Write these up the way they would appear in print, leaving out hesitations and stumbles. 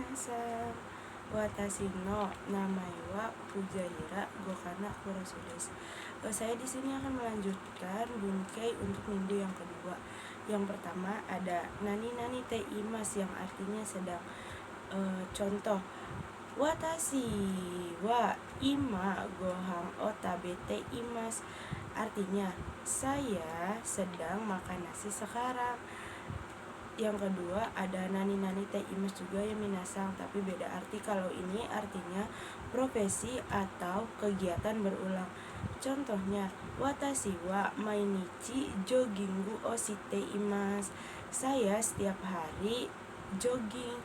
minasan. Watashi no namae wa Fujaira Gokana Kurasu desu. Saya di sini akan melanjutkan Bunkei untuk minggu yang kedua. Yang pertama ada nani nani te imas yang artinya sedang. Contoh watashi wa ima gohan o tabete imas, artinya saya sedang makan nasi sekarang. Yang kedua ada nani nani te imas juga ya minasang, tapi beda arti. Kalau ini artinya profesi atau kegiatan berulang. Contohnya watashi wa mainichi joggingu o shite imas, saya setiap hari jogging.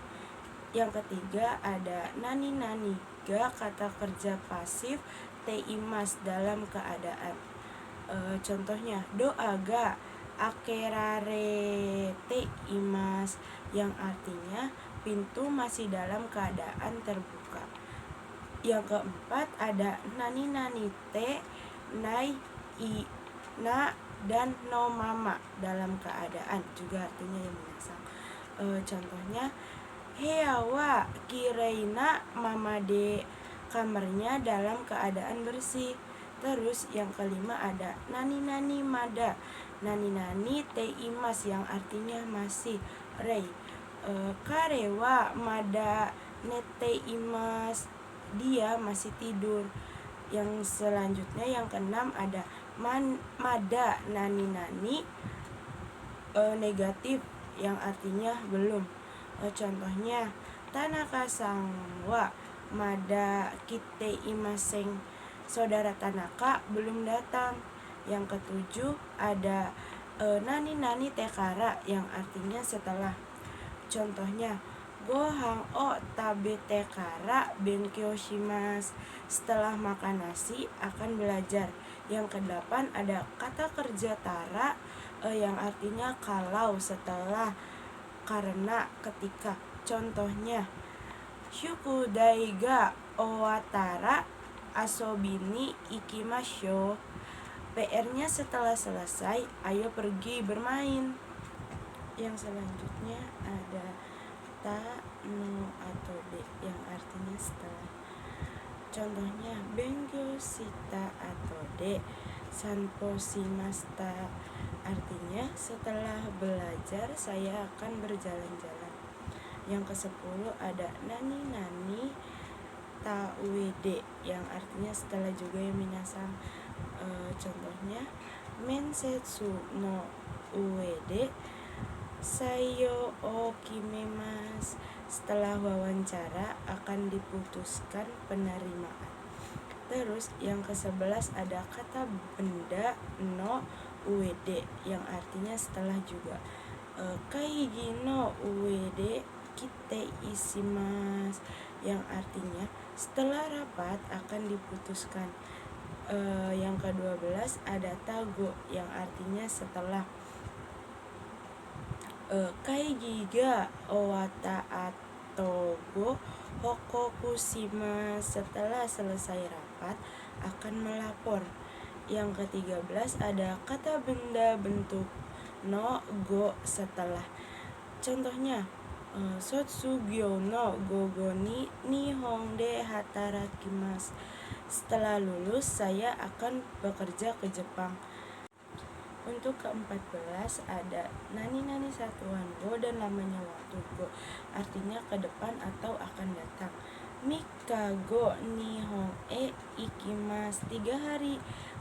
Yang ketiga ada nani nani ga kata kerja pasif te imas dalam keadaan. Contohnya doa ga akerarete imas, yang artinya pintu masih dalam keadaan terbuka. Yang keempat ada nani nani te nai i na dan no mama dalam keadaan, juga artinya yang minasang. Contohnya heya wa kireina mama de, kamarnya dalam keadaan bersih. Terus yang kelima ada nani nani mada, nani nani te imas yang artinya masih. Rei kare wa mada nete imas, dia masih tidur. Yang selanjutnya yang keenam ada mada nani nani negatif yang artinya belum. Contohnya Tanaka-san wa mada kite imaseng, saudara Tanaka belum datang. Yang ketujuh ada nani nani tekara yang artinya setelah. Contohnya gohan o tabete kara benkyou shimasu, setelah makan nasi akan belajar. Yang kedelapan ada kata kerja tara yang artinya kalau, setelah, karena, ketika. Contohnya shukudai ga owatara asobini ikimashou, PR-nya setelah selesai, ayo pergi bermain. Yang selanjutnya ada ta no atau de yang artinya setelah. Contohnya benkyou shita atau de sanpo shimashita, artinya setelah belajar saya akan berjalan-jalan. Yang ke-10 ada nani nani ta uede yang artinya setelah juga ya minasang. Contohnya mensetsu no uede saiyo o kimemasu, setelah wawancara akan diputuskan penerimaan. Terus yang ke-11 ada kata benda no uede yang artinya setelah juga. Kaigi no uede kite ishimasu, yang artinya setelah rapat akan diputuskan. Yang ke-12 ada tago yang artinya setelah. Kaigi ga owata ato go hokoku shimasu, setelah selesai rapat akan melapor. Yang ke-13 ada kata benda bentuk no go setelah. Contohnya sotsugyo no gogo ni nihon de hatarakimasu, setelah lulus saya akan bekerja ke Jepang. Untuk ke-14 ada nani nani satuan go dan lamanya waktu go, artinya ke depan atau akan datang. Mika go nihon e ikimasu, 3 hari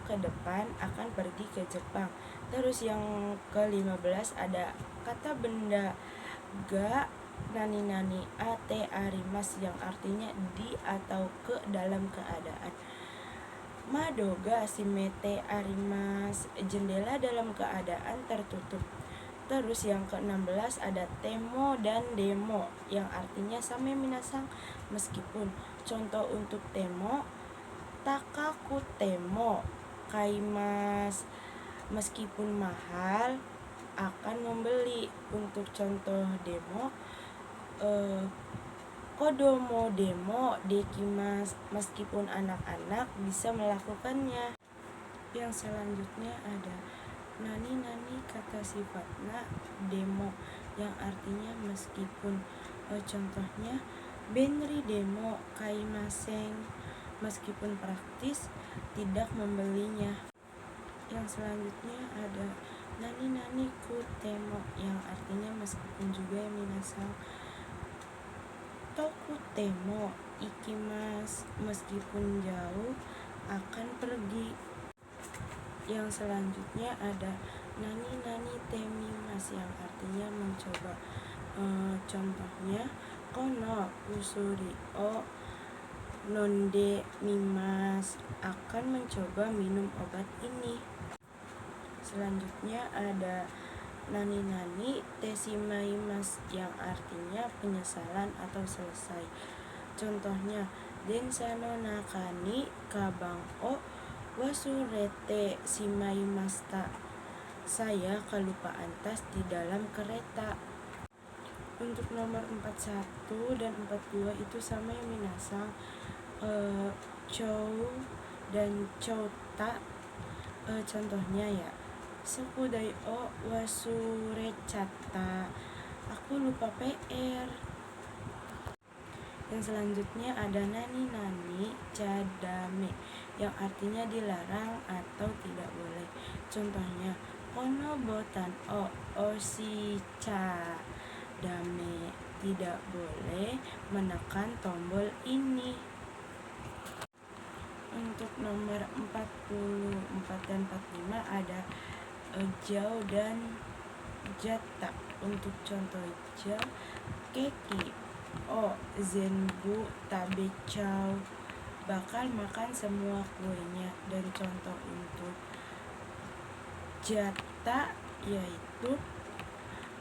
ke depan akan pergi ke Jepang. Terus yang ke-15 ada kata benda ga nani nani ate arimasu yang artinya di atau ke dalam keadaan. Mado ga shimete arimasu, jendela dalam keadaan tertutup. Terus yang ke-16 ada temo dan demo yang artinya sama minasang, meskipun. Contoh untuk temo takaku temo kaimasu, meskipun mahal akan membeli. Untuk contoh demo kodomo demo dekimasu, meskipun anak-anak bisa melakukannya. Yang selanjutnya ada nani nani kata sifatna demo yang artinya meskipun. Contohnya Benri demo kaimaseng, meskipun praktis tidak membelinya. Yang selanjutnya ada nani nani kutemo, yang artinya meskipun juga ya minasang. Tokutemo ikimas, meskipun jauh akan pergi. Yang selanjutnya ada nani nani temimas, yang artinya mencoba. Contohnya kono usuri o nonde mimas, akan mencoba minum obat ini. Selanjutnya ada nani nani tesimaimas, yang artinya penyesalan atau selesai. Contohnya densano nakani kabang o wasurete simaimasta, saya kelupaan tas di dalam kereta. Untuk nomor 41 dan 42 itu sama yang minasang. Chou dan chouta. Contohnya ya, sekudai o wasurecata, aku lupa PR. Yang selanjutnya ada nani nani cadame, yang artinya dilarang atau tidak boleh. Contohnya kono botan o oshicha dame, tidak boleh menekan tombol ini. Untuk nomor 44 dan 45 ada jao dan jata. Untuk contoh jao, keki o zenbu tabechou, bakal makan semua kuenya. Dan contoh untuk jata yaitu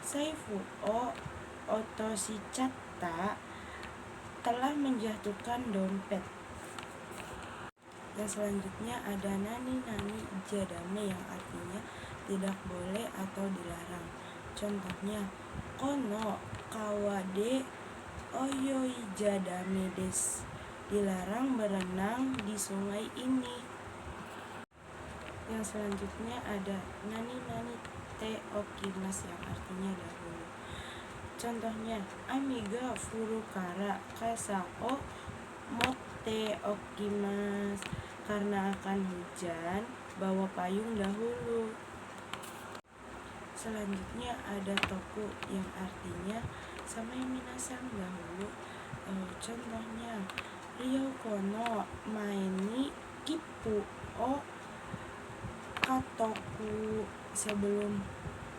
saifu o otoshichatta, telah menjatuhkan dompet. Yang selanjutnya ada nani nani jadame, yang artinya tidak boleh atau dilarang. Contohnya kono kawade oyoi jadame des, dilarang berenang di sungai ini. Yang selanjutnya ada nani nani te okimas, yang artinya dahulu. Contohnya amiga furukara kasa o motte okimas, karena akan hujan bawa payung dahulu. Selanjutnya ada toku, yang artinya sama yang minasang dahulu. Contohnya Rio kono maini kipu o katoku, sebelum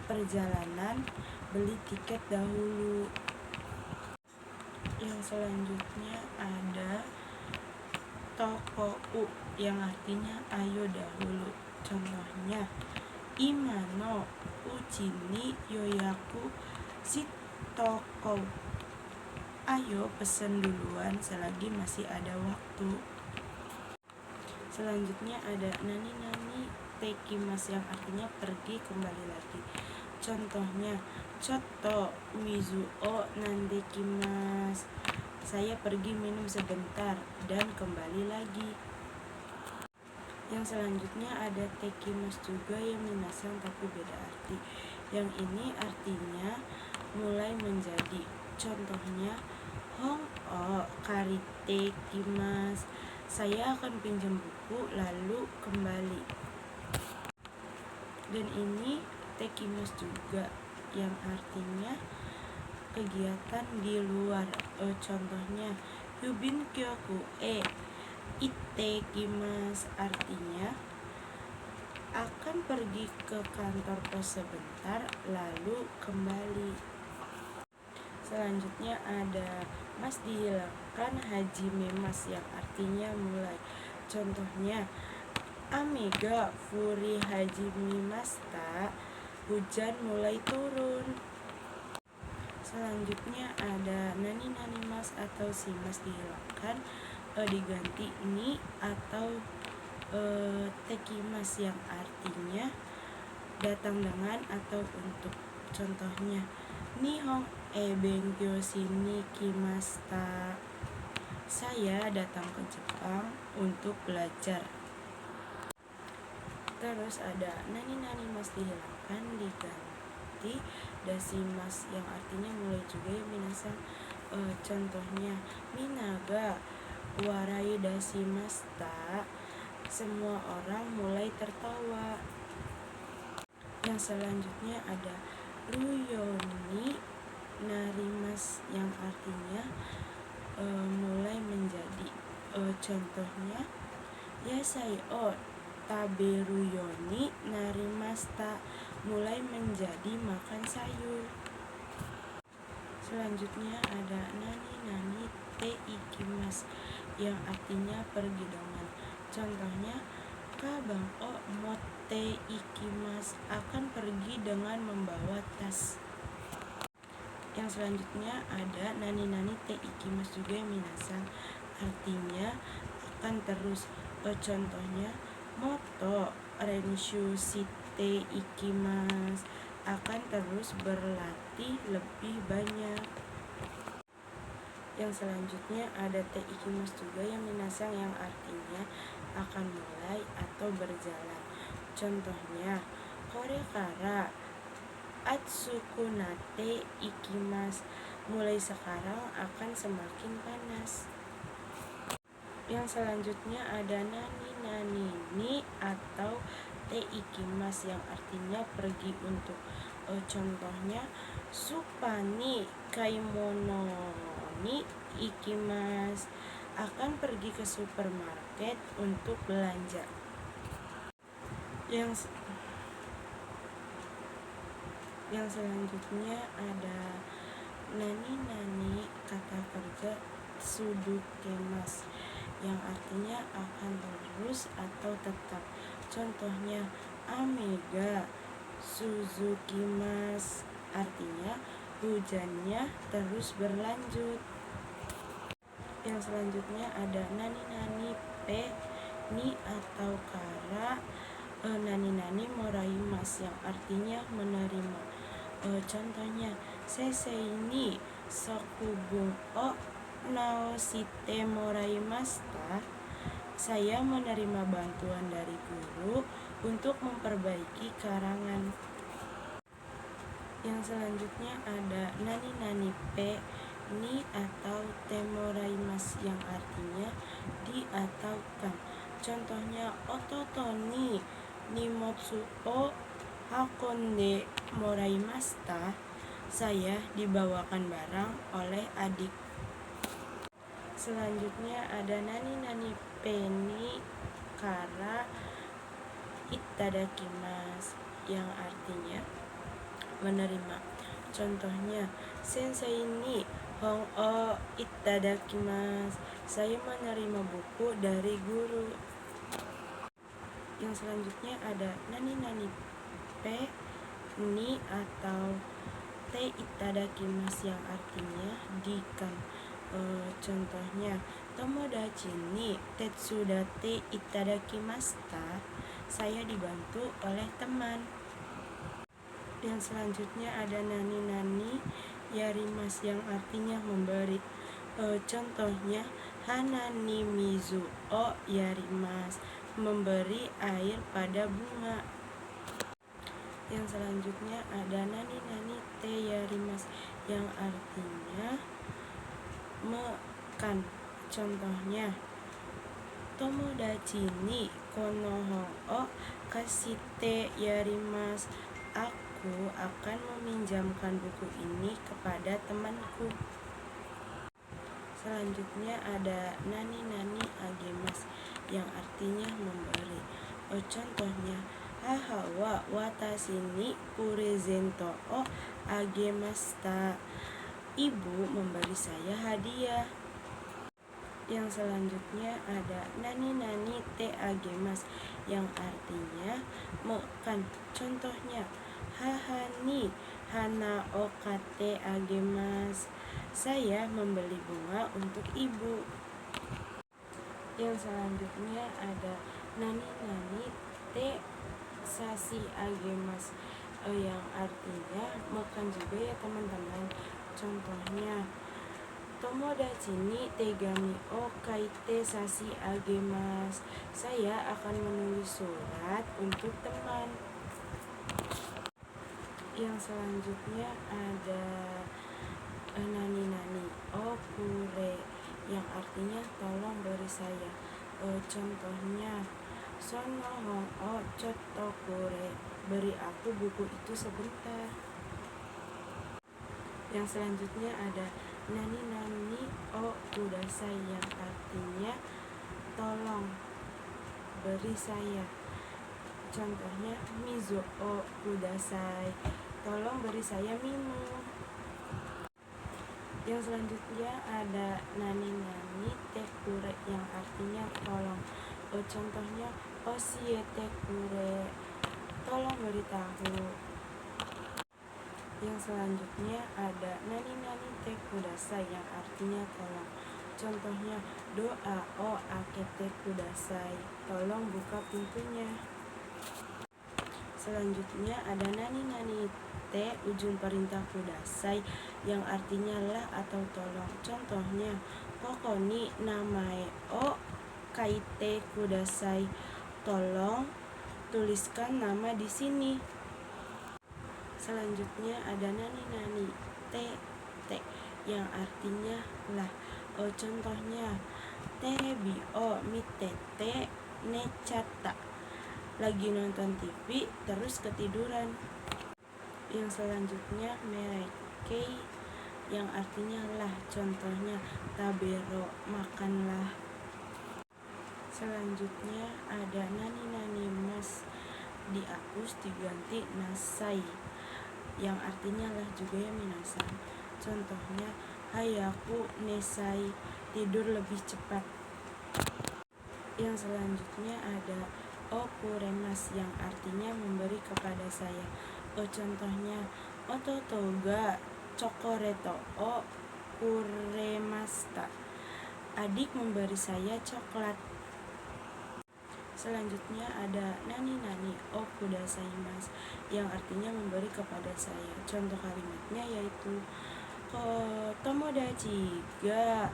perjalanan beli tiket dahulu. Yang selanjutnya ada tokou, yang artinya ayo dahulu. Contohnya imano uchi ni yoyaku shitokou, ayo pesen duluan selagi masih ada waktu. Selanjutnya ada nani nani tekimas, yang artinya pergi kembali lagi. Contohnya chotto mizu o nandekimas, saya pergi minum sebentar dan kembali lagi. Yang selanjutnya ada tekimas juga yang minasang tapi beda arti. Yang ini artinya mulai menjadi. Contohnya hong o karite kimas, saya akan pinjam buku lalu kembali. Dan ini tekimas juga, yang artinya kegiatan di luar. Contohnya yubin kyoku ittekimas, artinya akan pergi ke kantor pos sebentar lalu kembali. Selanjutnya ada mas dihilangkan hajime mas, yang artinya mulai. Contohnya amiga furi hajime masta, hujan mulai turun. Selanjutnya ada nani nani mas atau si mas dihilangkan, diganti ni atau tekimas, yang artinya datang dengan atau untuk. Contohnya nihon benkyou shini kimashita, saya datang ke Jepang untuk belajar. Terus ada nani nani mas dihilangkan diganti dasimas, yang artinya mulai juga ya minasang. Contohnya minaga warai dasimasta, semua orang mulai tertawa. Yang selanjutnya ada ruyoni narimas yang artinya mulai menjadi. Contohnya yasayo taberuyoni narimasta, mulai menjadi makan sayur. Selanjutnya ada nani te ikimas yang artinya pergi dengan. Contohnya kabang o mote ikimas, akan pergi dengan membawa tas. Yang selanjutnya ada nani te ikimas juga minasan, artinya akan terus. Contohnya moto renshu shite ikimas, akan terus berlatih lebih banyak. Yang selanjutnya ada te ikimas juga yang minasan, yang artinya akan mulai atau berjalan. Contohnya korekara atsukunate ikimas, mulai sekarang akan semakin panas. Yang selanjutnya ada nani ni atau te ikimas yang artinya pergi untuk. Contohnya supani kaimono ni ikimas, akan pergi ke supermarket untuk belanja. Yang selanjutnya ada nani kata kerja sudukemas yang artinya akan terus atau tetap. Contohnya amega suzukimas, artinya hujannya terus berlanjut. Yang selanjutnya ada nani pe ni atau kara nani moraimas yang artinya menerima. Contohnya sensei ni sokubung o naoshite moraimashita, saya menerima bantuan dari guru untuk memperbaiki karangan. Yang selanjutnya ada nani pe ni atau temoraimas yang artinya di atau kan. Contohnya ototo ni nimotsu o hakonde moraimashita, saya dibawakan barang oleh adik. Selanjutnya ada nani pe ni kara itadakimasu yang artinya menerima. Contohnya sensei ni hong o itadakimasu, saya menerima buku dari guru. Yang selanjutnya ada nani pe ni atau te itadakimasu yang artinya dikan. Contohnya tomodachi ni tetsudate itadakimashita, saya dibantu oleh teman. Yang selanjutnya ada nani yarimas yang artinya memberi. Contohnya hanani mizu o yarimas, memberi air pada bunga. Yang selanjutnya ada nani te yarimas yang artinya makan. Contohnya tomodachi ni kono hon o kashite yarimas, aku akan meminjamkan buku ini kepada temanku. Selanjutnya ada nani agemas yang artinya memberi. Contohnya haha wa watashi ni purezento o agemashita, ibu memberi saya hadiah. Yang selanjutnya ada nani te agemas yang artinya makan. Contohnya haha ni hana o kate agemas, saya membeli bunga untuk ibu. Yang selanjutnya ada nani te sashi agemas yang artinya makan juga ya teman-teman. Contohnya tomodachi ni tegami o kaite sashi agemas, saya akan menulis surat untuk teman. Yang selanjutnya ada nani nani o kure, yang artinya tolong beri saya. Contohnya sonohon o chotto kure, beri aku buku itu sebentar. Yang selanjutnya ada nani nani o kudasai, yang artinya tolong beri saya. Contohnya mizo o kudasai, tolong beri saya minum. Yang selanjutnya ada nani nani te kure, yang artinya tolong. Contohnya oshiete kure, tolong beritahu. Yang selanjutnya ada nani nani te kudasai, yang artinya tolong. Contohnya doa o akete kudasai, tolong buka pintunya. Selanjutnya ada nani nani te ujung perintah kudasai, yang artinya lah atau tolong. Contohnya koko ni namae o kaite kudasai, tolong tuliskan nama di sini. Selanjutnya ada nani nani te, yang artinya lah. Contohnya terebi o mitete nechatta, lagi nonton TV terus ketiduran. Yang selanjutnya merekei, yang artinya lah. Contohnya tabero, makanlah. Selanjutnya ada nani nani mas, dihapus diganti nasai, yang artinya lah juga ya minasan. Contohnya hayaku nesai, tidur lebih cepat. Yang selanjutnya ada okuremas, yang artinya memberi kepada saya. Contohnya ototo ga chokoreto o kuremasta, adik memberi saya coklat. Selanjutnya ada nani nani o kudasaimasu, yang artinya memberi kepada saya. Contoh kalimatnya yaitu tomodachi ga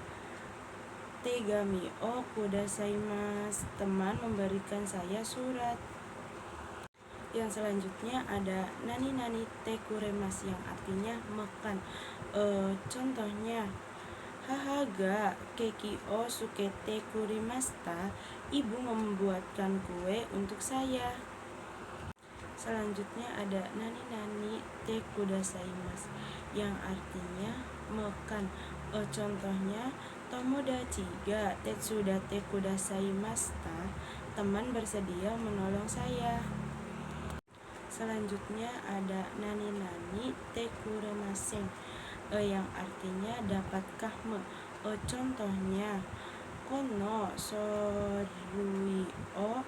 tegami o kudasaimasu, teman memberikan saya surat. Yang selanjutnya ada nani nani te kuremas, yang artinya makan. Contohnya haha ga keki o sukete kurimasta, ibu membuatkan kue untuk saya. Selanjutnya ada nani nani te kudasaimasu, yang artinya makan. Contohnya tomodachi ga tetsudate kudasaimashita, teman bersedia menolong saya. Selanjutnya ada nani nani te kuremasen, yang artinya dapatkah contohnya kono sorui o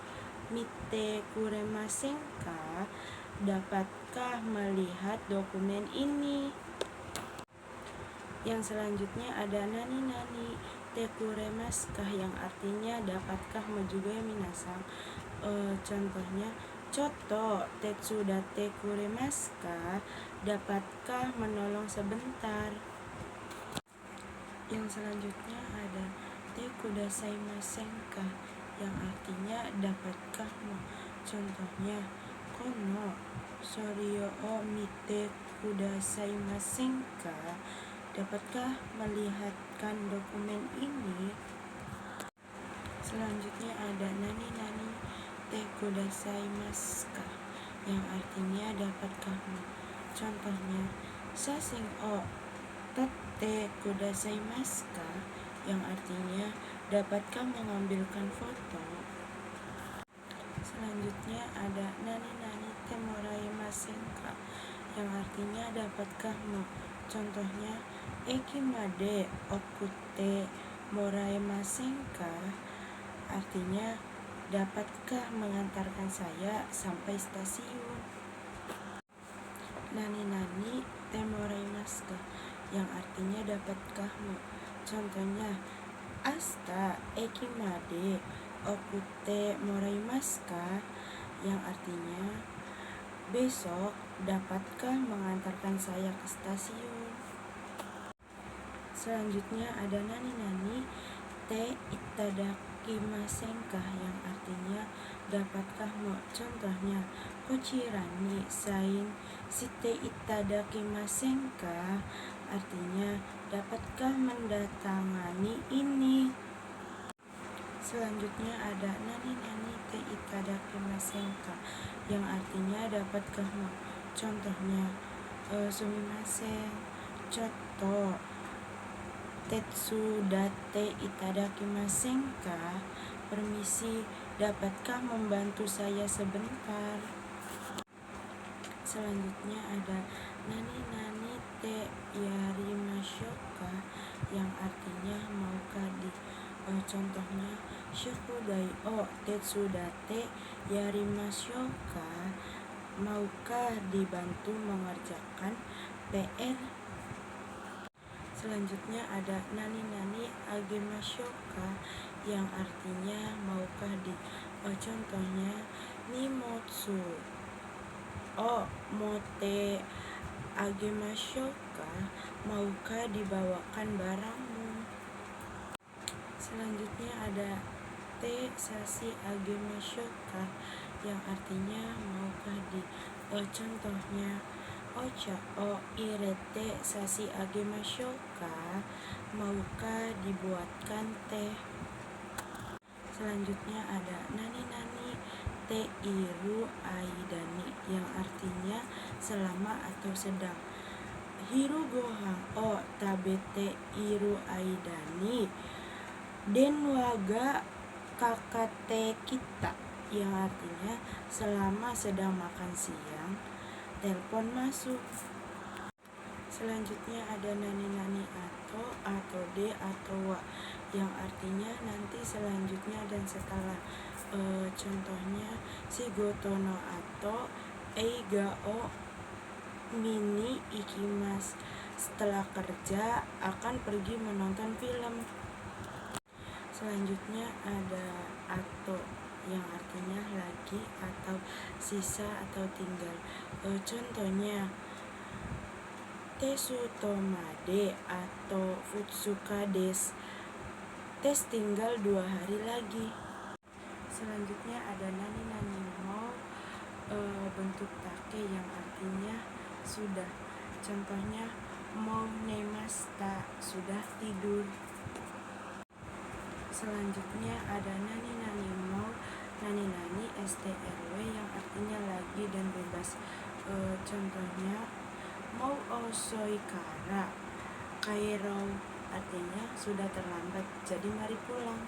mite kuremasen ka, dapatkah melihat dokumen ini. Yang selanjutnya ada nani nani te kuremaskah, yang artinya dapatkah juga minasan. Contohnya Chotto tetsudate kuremasu ka, dapatkah menolong sebentar. Yang selanjutnya ada te kudasaimasen ka, yang artinya dapatkah. Contohnya kono soryo o mite kudasaimasen ka, dapatkah melihatkan dokumen ini. Selanjutnya ada nani nani te kudasaimasu ka, yang artinya dapatkah. Contohnya sasing o tatte kudasaimasu ka, yang artinya dapatkah mengambilkan foto. Selanjutnya ada nani nani te moraimasen ka, yang artinya dapatkah. Contohnya ekimade okute moraimasen ka, artinya dapatkah mengantarkan saya sampai stasiun. Nani nani te moraimasu ka, yang artinya dapatkah. Contohnya asta ekimade okute moraimasu ka, yang artinya besok dapatkah mengantarkan saya ke stasiun. Selanjutnya ada nani nani te itadakimasen ka, yang artinya dapatkah. Contohnya kochira ni sign shite itadakimasen ka, artinya dapatkah mendatangani ini. Selanjutnya ada nani nani te itadakimasen ka, yang artinya dapatkah mau. Contohnya sumimasen, contoh tetsu date itadakimasen ka, permisi, dapatkah membantu saya sebentar. Selanjutnya ada nani nani te yarimashou ka, yang artinya maukah di. Contohnya shukudai o tetsudate yarimashou ka, maukah dibantu mengerjakan PR. Selanjutnya ada nani nani agemashou ka, yang artinya maukah di. Contohnya nimotsu o mote agemashou ka, maukah dibawakan barangmu. Selanjutnya ada te sasi agemashou ka, yang artinya maukah di. Contohnya ocha o irete sasi agemashou ka, maukah dibuatkan teh. Selanjutnya ada nani nani te iru aidani, yang artinya selama atau sedang. Hiru gohan o tabete iru aidani den waga kakate kita, yang artinya selama sedang makan siang telepon masuk. Selanjutnya ada nani nani atau de atau wa, yang artinya nanti, selanjutnya, dan setelah. Contohnya shigoto no ato eiga o mini ikimasu, setelah kerja akan pergi menonton film. Selanjutnya ada ato, yang artinya lagi atau sisa atau tinggal. Contohnya tesu tomade atau futsuka des, tes tinggal 2 hari lagi. Selanjutnya ada nani nani mo bentuk take, yang artinya sudah. Contohnya mo nemashita, sudah tidur. Selanjutnya ada nani nani mo nani nani strw, yang artinya lagi dan bebas. Contohnya mau osoi kara kairo, artinya sudah terlambat, jadi mari pulang.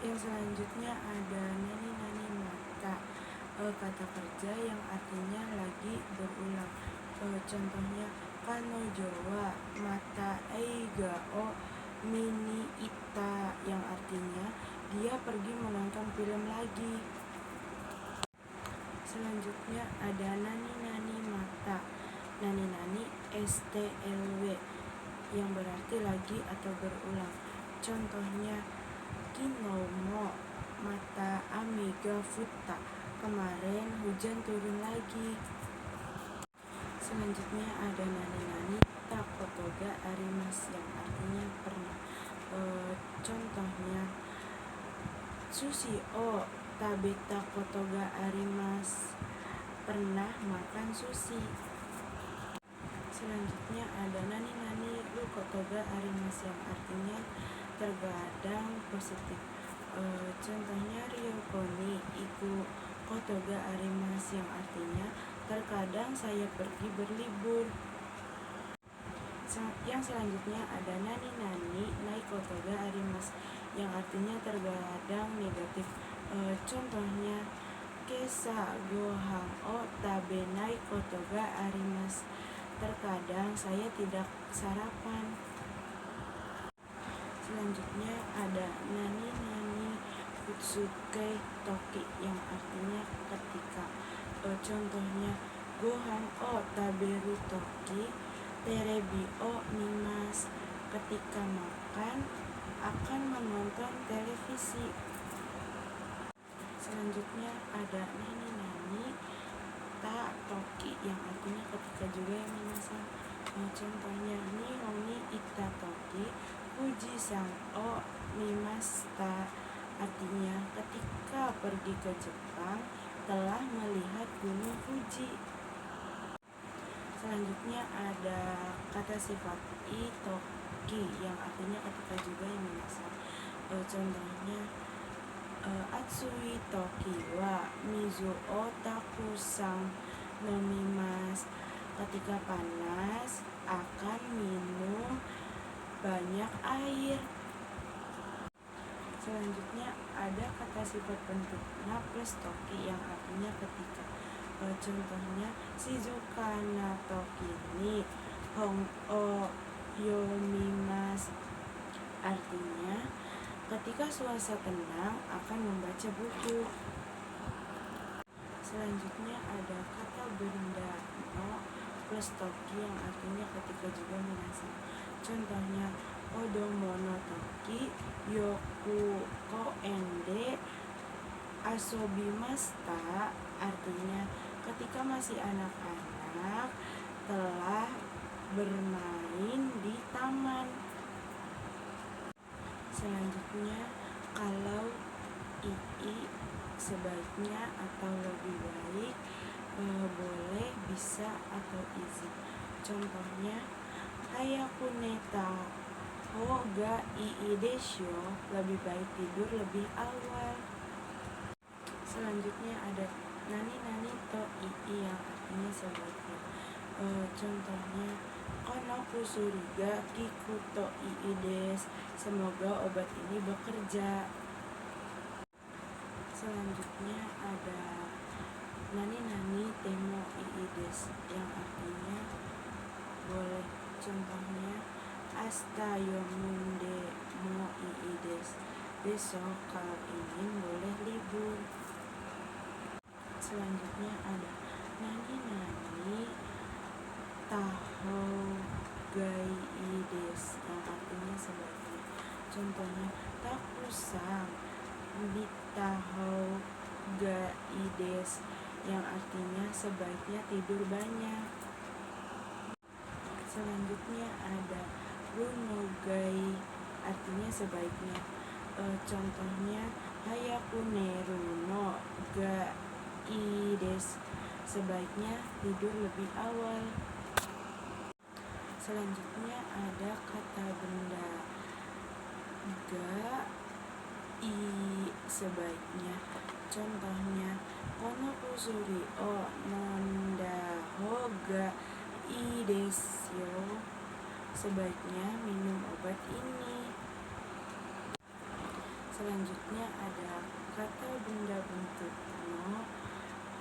Yang selanjutnya ada nani nani mata, kata kerja yang artinya lagi berulang. Contohnya kanojo wa mata eiga o mini ita, yang artinya dia pergi menonton film lagi. Selanjutnya ada nani nani mata, nani nani stlw, yang berarti lagi atau berulang. Contohnya kino mo mata ame ga futta, kemarin hujan turun lagi. Selanjutnya ada nani nani takoto ga arimasu, yang artinya pernah. Contohnya sushi o tabeta koto ga arimasu, pernah makan sushi. Selanjutnya ada nani nani ru koto ga arimasu, yang artinya terkadang positif. Contohnya ryoko ni iku koto ga arimasu, yang artinya terkadang saya pergi berlibur. Yang selanjutnya ada nani nani nai koto ga arimasu, yang artinya terkadang negatif. Contohnya kesa gohan o tabenai koto ga arimasu, terkadang saya tidak sarapan. Selanjutnya ada nani nani futsuke toki, yang artinya ketika. Contohnya gohan o taberu toki terebi o mimasu, ketika makan akan menonton televisi. Selanjutnya ada nani nani ta toki, yang artinya ketika juga, yang minasan. Contohnya nihon ni ita toki Fuji san o mimashita, artinya ketika pergi ke Jepang telah melihat gunung Fuji. Selanjutnya ada kata sifat itoki yang artinya ketika juga yang menyesal. Contohnya Atsui toki wa mizu o takusang nomimasu. Ketika panas akan minum banyak air. Selanjutnya ada kata sifat bentuk na plus toki yang artinya ketika. Contohnya shizuka na toki ni hon o yomimasu. Artinya ketika suasana tenang akan membaca buku. Selanjutnya ada kata benda no plus toki yang artinya ketika juga menasab. Contohnya odomo no toki yoku ko ende asobimashita. Artinya ketika masih anak-anak telah bermain di taman. Selanjutnya kalau ii sebaiknya atau lebih baik, boleh, bisa atau izin. Contohnya hayaku neta ho ga ii desho, lebih baik tidur lebih awal. Selanjutnya ada nani to ii yang artinya sebaiknya. Contohnya kono kusuri ga kiku to ii desu, semoga obat ini bekerja. Selanjutnya ada nani temo ii desu yang artinya boleh. Contohnya asta yomunde mo ii desu, besok kalau ingin boleh libur. Selanjutnya ada nani taho gai desu yang artinya sebaiknya. Contohnya takusang bitaho gai desu yang artinya sebaiknya tidur banyak. Selanjutnya ada runogai artinya sebaiknya. Contohnya hayaku neru no gai desu, sebaiknya tidur lebih awal. Selanjutnya ada kata benda ga i sebaiknya. Contohnya kono kusuri o nonda ho ga i desu yo, sebaiknya minum obat ini. Selanjutnya ada kata benda bentuk no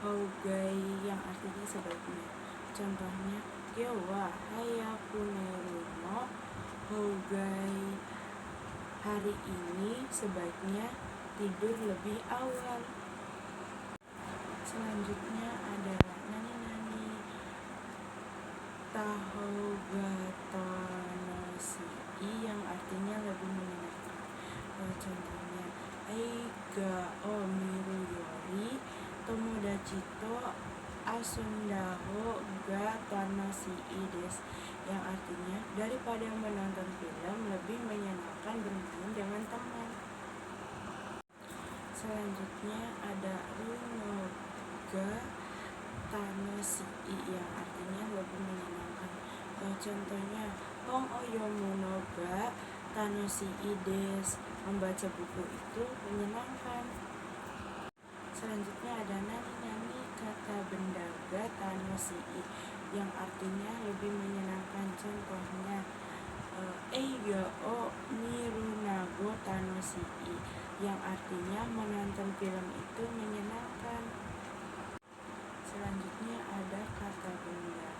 hougai yang artinya sebaiknya. Contohnya kyou wa hayaku neru no hougai, hari ini sebaiknya tidur lebih awal. Selanjutnya ada nani taho ga tonoshii yang artinya lebih menyenangkan. Contohnya eiga o miru yori tomodachi to asundaho ga tonoshii desu, yang artinya daripada menonton film lebih menyenangkan bermain dengan teman. Selanjutnya ada runoga tanoshii yang artinya lebih menyenangkan. Contohnya hon o yomu no ga tanoshii desu, membaca buku itu menyenangkan. Selanjutnya ada nani kata benda ga tanoshii yang artinya lebih menyenangkan. Contohnya eiga o miru nago tanoshii yang artinya menonton film itu menyenangkan. Selanjutnya ada kata benda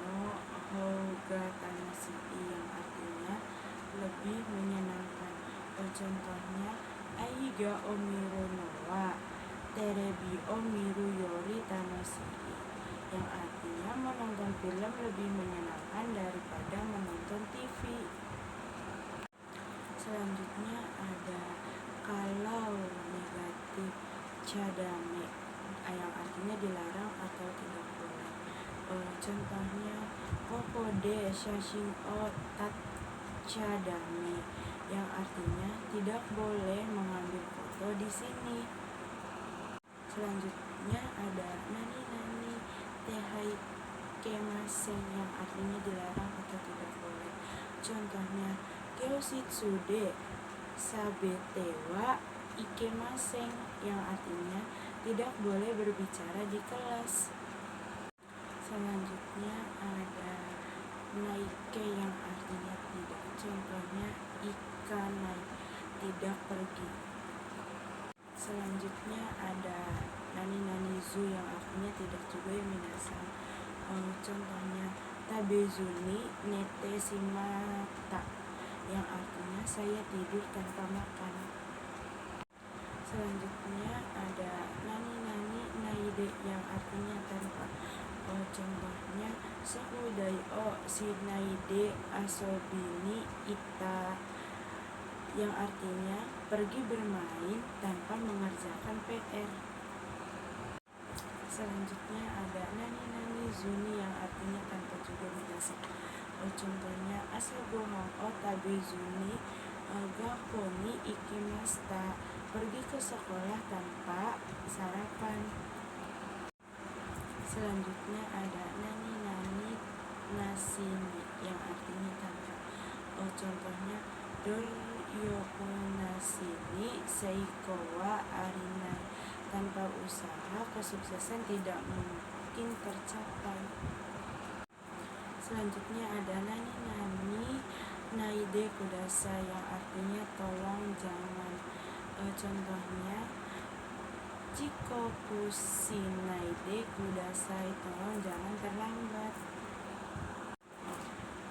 no houga tanoshii yang artinya lebih menyenangkan. Contohnya eiga o miru no wa terebi o miru yori tanoshii, yang artinya menonton film lebih menyenangkan daripada menonton TV. Selanjutnya ada kalau negatif chadame yang artinya dilarang atau tidak boleh. Contohnya kokode shashin o tachadame yang artinya tidak boleh mengambil foto di sini. Selanjutnya ada nani ikemasen yang artinya dilarang atau tidak boleh. Contohnya Kyoshitsude sabete wa ikemasen yang artinya tidak boleh berbicara di kelas. Selanjutnya ada naike yang artinya tidak. Contohnya ikanai, tidak pergi. Selanjutnya ada nani zu yang artinya tidak juga ya minasan. Contohnya tabezuni nete shimata yang artinya saya tidur tanpa makan. Selanjutnya ada nani naide yang artinya tanpa. Contohnya sakudai o shinaide asobini ita yang artinya pergi bermain tanpa mengerjakan PR. Selanjutnya ada nani zuni yang artinya tanpa juga minasan. Contohnya asagohan o tabezuni gakoni ikimashita, pergi ke sekolah tanpa sarapan. Selanjutnya ada nani nasini yang artinya tanpa. Contohnya doryoku nasini seiko wa arinai, tanpa usaha kesuksesan tidak mungkin tercapai. Selanjutnya ada nani naide kudasai yang artinya tolong jangan. Contohnya chikoku shinaide kudasai, tolong jangan terlambat.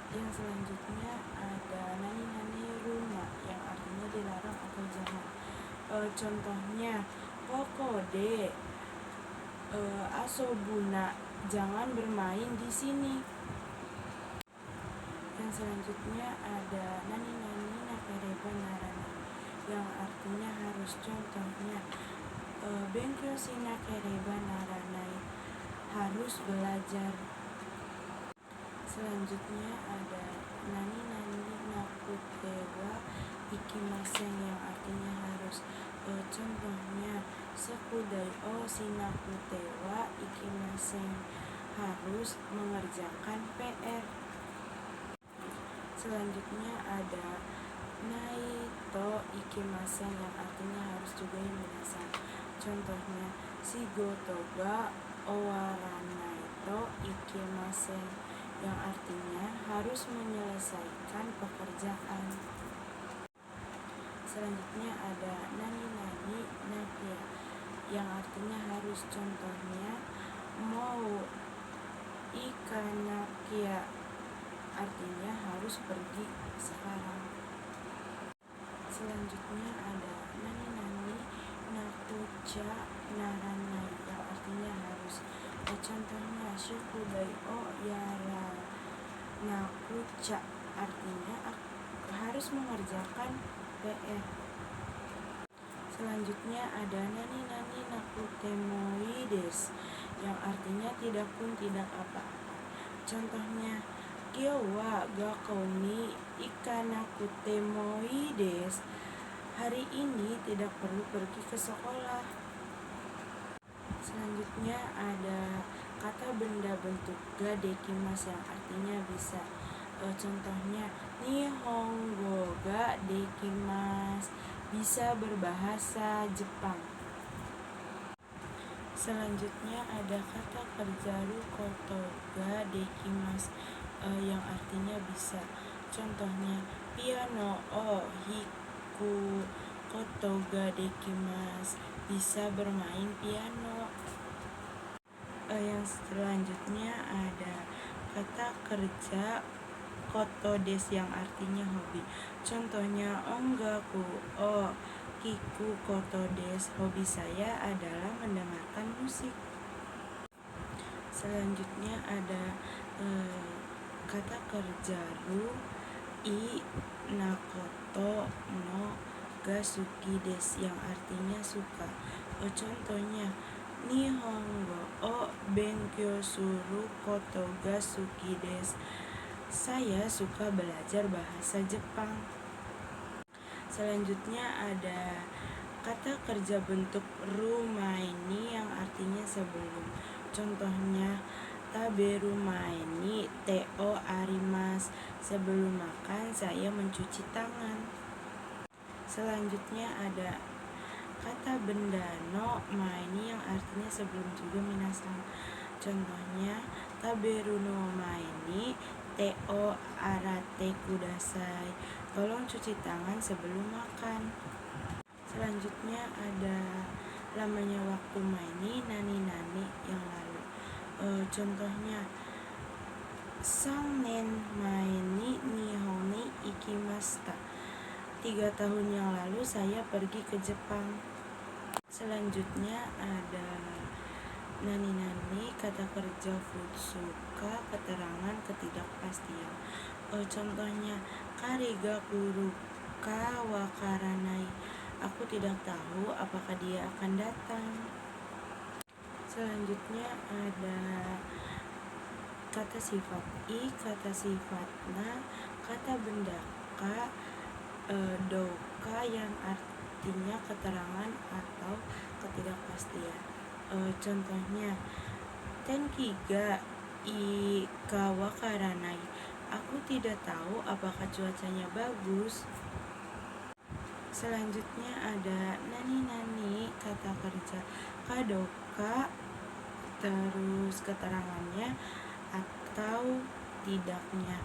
Yang selanjutnya ada nani runa yang artinya dilarang atau jangan. Contohnya kokode asobuna, jangan bermain di sini. Yang selanjutnya ada nani nakereba narana yang artinya harus. Contohnya benkyo shi nakereba naranai, harus belajar. Selanjutnya ada nani nakute wa ikimasen yang artinya harus. Contohnya sakudai o shinakute wa ikimasen, harus mengerjakan PR. Selanjutnya ada naito ikimasen yang artinya harus juga ya minasan. Contohnya shigoto ga owaranai to ikimasen yang artinya harus menyelesaikan pekerjaan. Selanjutnya ada nani nakia yang artinya harus. Contohnya mau ikanakia, artinya harus pergi sekarang. Selanjutnya ada nani nakucha naranai yang artinya harus. Contohnya shukudai o yara nakucha, artinya harus mengerjakan PR. Selanjutnya ada nani nakutemoi desu yang artinya tidak pun tidak apa-apa. Contohnya kyo wa gakkou ni ikanakutemoi desu, hari ini tidak perlu pergi ke sekolah. Selanjutnya ada kata benda bentuk ga dekimasu yang artinya bisa. Contohnya nihongo ga dekimasu, bisa berbahasa Jepang. Selanjutnya ada kata kerja rukoto ga dekimasu yang artinya bisa. Contohnya piano o hiku koto ga dekimasu, bisa bermain piano. Yang selanjutnya ada kata kerja koto desu yang artinya hobi. Contohnya ongaku o kiku koto desu, hobi saya adalah mendengarkan musik. Selanjutnya ada kata kerja ru I nakoto no ga suki desu yang artinya suka. Contohnya nihongo o benkyo suru koto ga suki desu, saya suka belajar bahasa Jepang. Selanjutnya ada kata kerja bentuk rumaini yang artinya sebelum. Contohnya taberumaini teo arimas. Sebelum makan saya mencuci tangan. Selanjutnya ada kata benda no maini yang artinya sebelum juga minasan. Contohnya taberu no maini teo arate kudasai. Tolong cuci tangan sebelum makan. Selanjutnya ada lamanya waktu maini nani yang lalu. Contohnya Sangen maini nihon ni ikimashita. 3 tahun yang lalu saya pergi ke Jepang. Selanjutnya ada nani kata kerja futsuka, keterangan ketidakpastian. Contohnya kariga kuruka wakaranai. Aku tidak tahu apakah dia akan datang. Selanjutnya ada kata sifat kata sifat na, kata benda ka, doka yang artinya keterangan atau ketidakpastian. Contohnya tenki ga ika wakaranai. Aku tidak tahu apakah cuacanya bagus. Selanjutnya ada nani kata kerja kadoka, terus keterangannya atau tidaknya.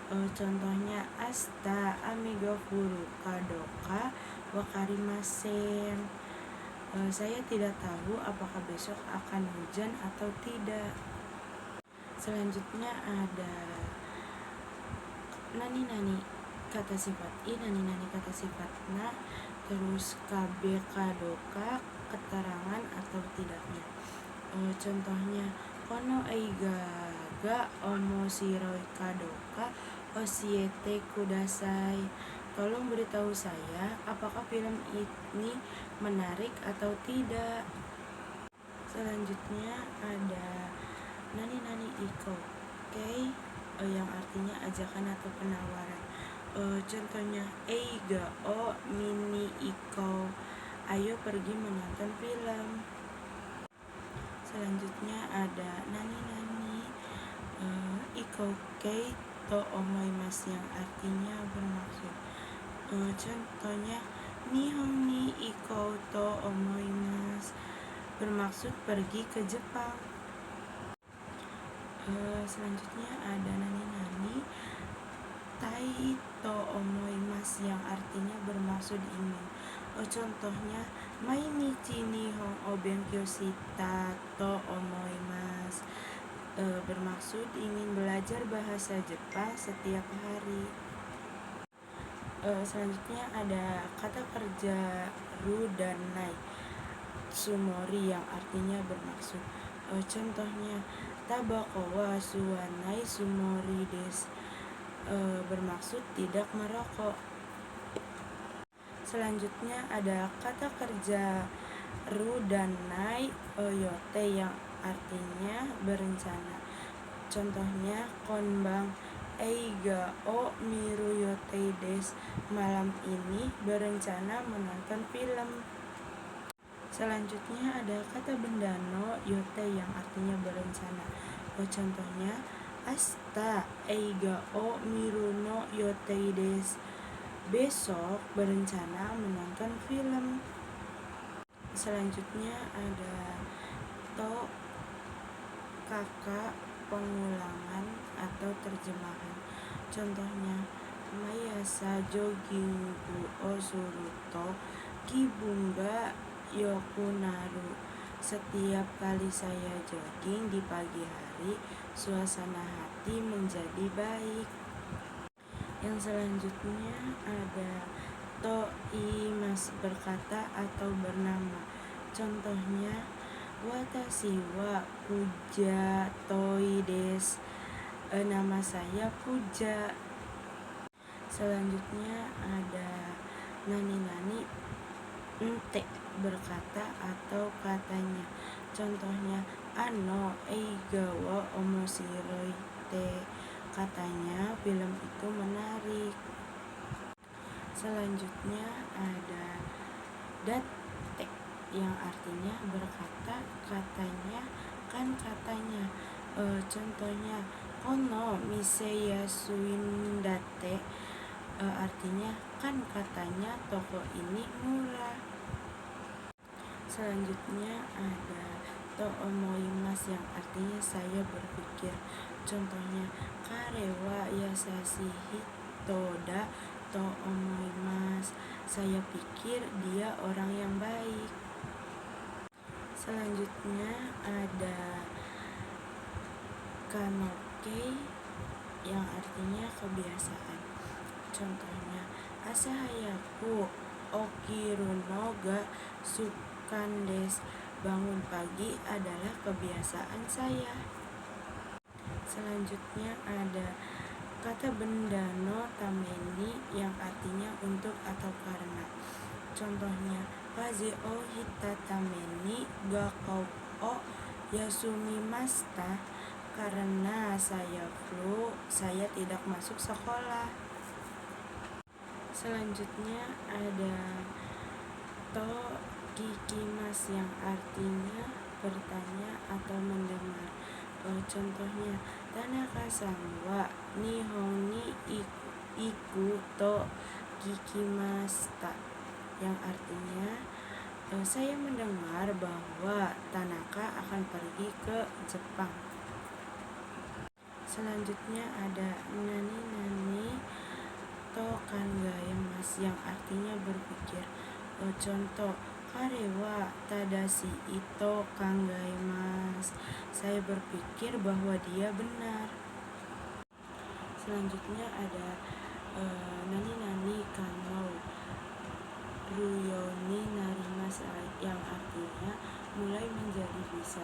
Contohnya asta amiga furu kadoka wakarimasen. Saya tidak tahu apakah besok akan hujan atau tidak. Selanjutnya ada nani kata sifat nani kata sifat na, terus kabe kadoka, keterangan atau tidaknya. Contohnya kono eiga ga omoshiroi kadoka oshiete kudasai. Tolong beritahu saya apakah film ini menarik atau tidak. Selanjutnya ada nani iko yang artinya ajakan atau penawaran. Contohnya eiga o mini iko, ayo pergi menonton film. Selanjutnya ada nani iko to omoimasu yang artinya bermaksud. Contohnya nihon ni iko to omoimasu, bermaksud pergi ke Jepang. Selanjutnya ada nani tai to omoimasu yang artinya bermaksud ingin. Contohnya mainichi nihon o benkyou shita to omoimasu, bermaksud ingin belajar bahasa Jepang setiap hari. Selanjutnya ada kata kerja ru dan nai sumori yang artinya bermaksud. Contohnya tabako wa suwanai sumori desu, bermaksud tidak merokok. Selanjutnya ada kata kerja ru dan nai yote yang artinya berencana. Contohnya konbang eiga o miru yote desu, malam ini berencana menonton film. Selanjutnya ada kata benda no yote yang artinya berencana. Contohnya asta eiga o miru no yote desu, besok berencana menonton film. Selanjutnya ada to kakak, pengulangan atau terjemahan. Contohnya mayasa jogginggu o suruto kibunga yokunaru. Setiap kali saya jogging di pagi hari, suasana hati menjadi baik. Yang selanjutnya ada to imas, berkata atau bernama. Contohnya watashi wa Puja toi desu, nama saya Puja. Selanjutnya ada nani ente, berkata atau katanya. Contohnya ano eiga wa omoshiroi te, katanya film itu menarik. Selanjutnya ada date yang artinya berkata, katanya, kan katanya. Contohnya kono miseyasuindate, artinya kan katanya toko ini murah. Selanjutnya ada to omoimas yang artinya saya berpikir. Contohnya karewa yasashi hitoda to omoimas, saya pikir dia orang yang baik. Selanjutnya ada kanoke yang artinya kebiasaan. Contohnya asahayaku okiruno ga sukan des, bangun pagi adalah kebiasaan saya. Selanjutnya ada kata benda no tameni yang artinya untuk atau karena. Contohnya kaze o hita tameni ga kau o yasumimashita, karena saya flu, saya tidak masuk sekolah. Selanjutnya ada to kikimas yang artinya bertanya atau mendengar. Contohnya Tanaka-san wa nihon ni iku to kikimashita, yang artinya saya mendengar bahwa Tanaka akan pergi ke Jepang. Selanjutnya ada nani to kangaimas yang artinya berpikir. Contoh karewa tadashi ito kangaimas, saya berpikir bahwa dia benar. Selanjutnya ada nani kano ruyoni narimas yang artinya mulai menjadi bisa.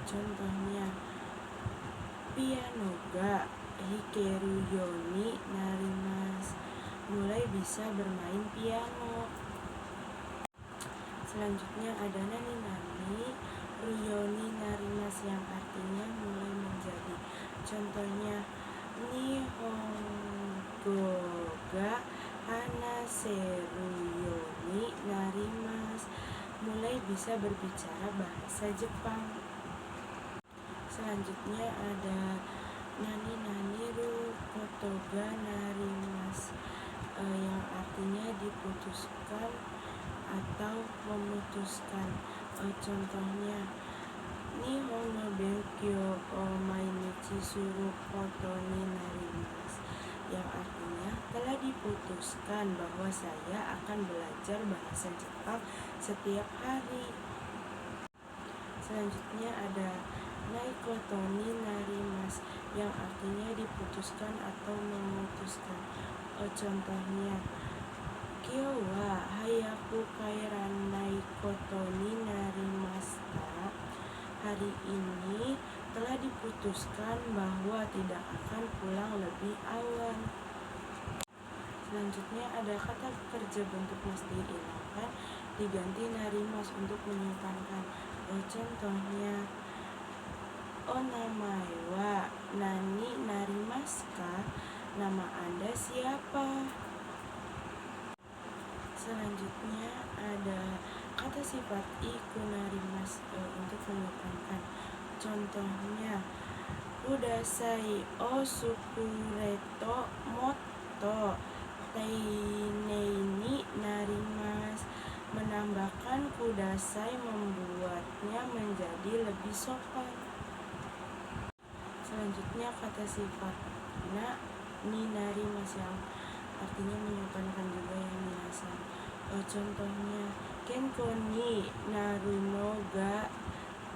Contohnya piano ga hikeru yoni narimas, mulai bisa bermain piano. Selanjutnya ada nani ruyoni narimas yang artinya mulai menjadi. Contohnya nihongo ga hanaseru yoni narimas, mulai bisa berbicara bahasa Jepang. Selanjutnya ada nani ru koto ga narimas, yang artinya diputuskan atau memutuskan. Contohnya nihon no benkyou o mainichi suru koto ni narimas, yang artinya telah diputuskan bahwa saya akan belajar bahasa Jepang setiap hari. Selanjutnya ada naikoto ni narimas yang artinya diputuskan atau memutuskan. Contohnya kyo wa hayaku kairanai koto ni narimashita, hari ini telah diputuskan bahwa tidak akan pulang lebih awal. Selanjutnya ada kata kerja bentuk mas dihilangkan, diganti narimas untuk menyimpankan. Contohnya onamae wa nani narimasu ka, nama Anda siapa? Selanjutnya ada kata sifat iku narimas untuk menyimpankan. Contohnya kudasai o sukureto moto teinei ni narimas, menambahkan kudasai membuatnya menjadi lebih sopan. Selanjutnya kata sifat na ni narimas yang artinya menyimpankan juga yang minasan. Contohnya kenko ni naruno ga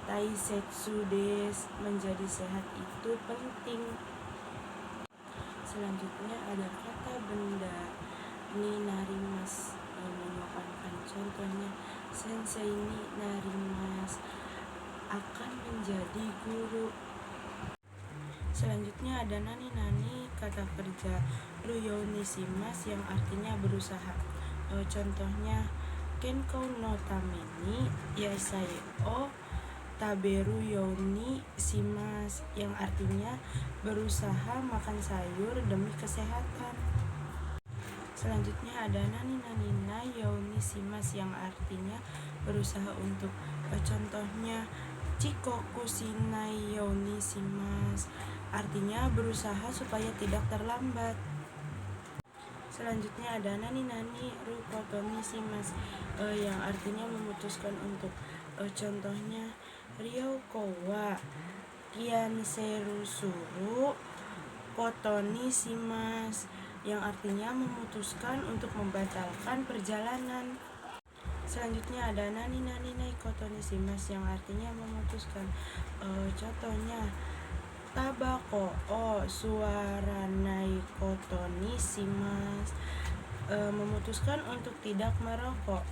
taisetsu desu, menjadi sehat itu penting. Selanjutnya ada kata benda ni narimas, menyimpankan. Contohnya sensei ni narimas, akan menjadi guru. Selanjutnya ada nani kata kerja ruyonishimas yang artinya berusaha. Contohnya kenko no tameni yasai o taberu yoni shimasu, yang artinya berusaha makan sayur demi kesehatan. Selanjutnya ada nani yoni shimasu yang artinya berusaha untuk. Contohnya Chikoku shinai yo ni shimasu, artinya berusaha supaya tidak terlambat. Selanjutnya ada nani nani ru koto ni shimasu, yang artinya memutuskan untuk. Contohnya Ryoko wa kianseru suru koto ni shimasu, yang artinya memutuskan untuk membatalkan perjalanan. Selanjutnya ada nani nani nai koto ni shimasu, yang artinya memutuskan. Contohnya tabako o suwaranai koto ni shimasu, memutuskan untuk tidak merokok.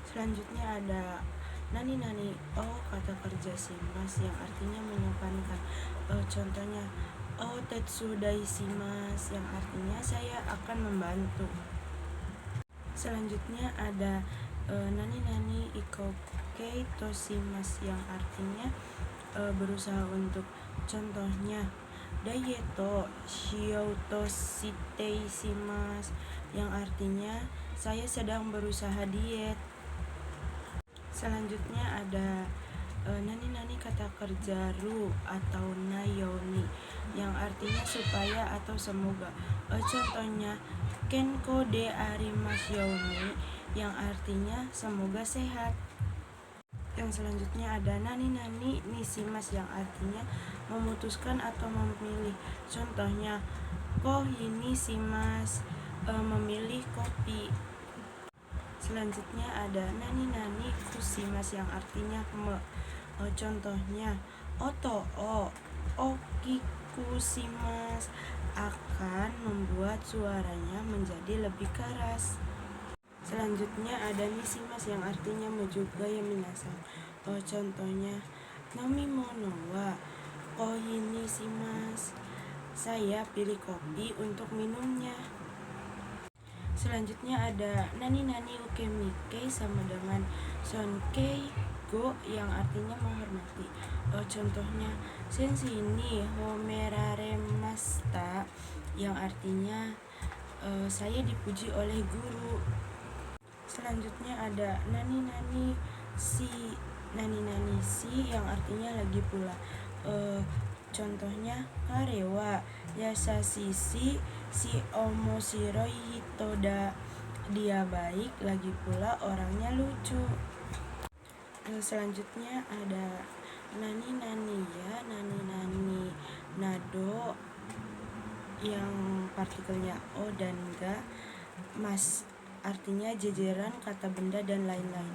Selanjutnya ada nani nani o kata kerja shimasu, yang artinya menyopankan. Contohnya o tetsudai shimasu, yang artinya saya akan membantu. Selanjutnya ada nani nani ikoukei to shimasu, yang artinya berusaha untuk. Contohnya daieto shiyou to shite shimasu, yang artinya saya sedang berusaha diet. Selanjutnya ada nani nani kata kerja ru atau nayoni, yang artinya supaya atau semoga. Contohnya kenko de arimasu youni, yang artinya semoga sehat. Yang selanjutnya ada nani nani ni shimasu, yang artinya memutuskan atau memilih. Contohnya kohi ni shimasu, memilih kopi. Selanjutnya ada nani nani kushimasu, yang artinya contohnya oto o okikushimasu, akan membuat suaranya menjadi lebih keras. Selanjutnya ada nishimasu, yang artinya menyukai minasan. Contohnya nomimono wa kohi ni shimasu, saya pilih kopi untuk minumnya. Selanjutnya ada nani nani ukemike, sama dengan sonkei go, yang artinya menghormati. Contohnya sensei ni homeraremashita, yang artinya saya dipuji oleh guru. Selanjutnya ada nani nani shi, yang artinya lagi pula. Contohnya kare wa yasashi si omoshiroi hito da, dia baik lagi pula orangnya lucu. Selanjutnya ada nani nani ya, nani nani nado, yang partikelnya o dan ga, mas, artinya jajaran kata benda dan lain-lain.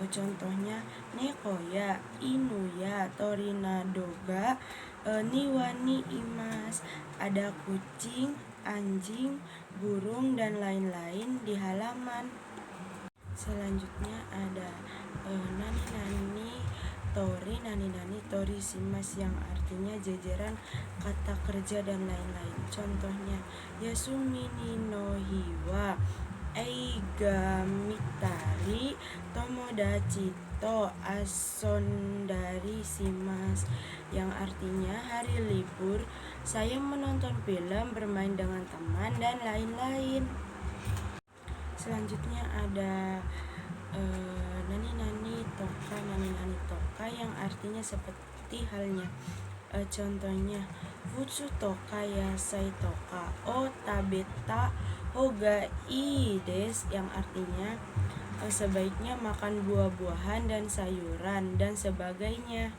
Contohnya neko ya, inu ya, tori nado ga niwa ni imasu, ada kucing, anjing, burung dan lain-lain di halaman. Selanjutnya ada nani nani tori shimasu, yang artinya jajaran kata kerja dan lain-lain. Contohnya yasumi ni no hi wa eigamitari tomodachi to asondari shimasu, yang artinya hari libur saya menonton film, bermain dengan teman dan lain-lain. Selanjutnya ada nani nani toka, yang artinya seperti halnya. Contohnya futsu toka yasai toka o tabeta hoga ii desu, yang artinya sebaiknya makan buah-buahan dan sayuran dan sebagainya.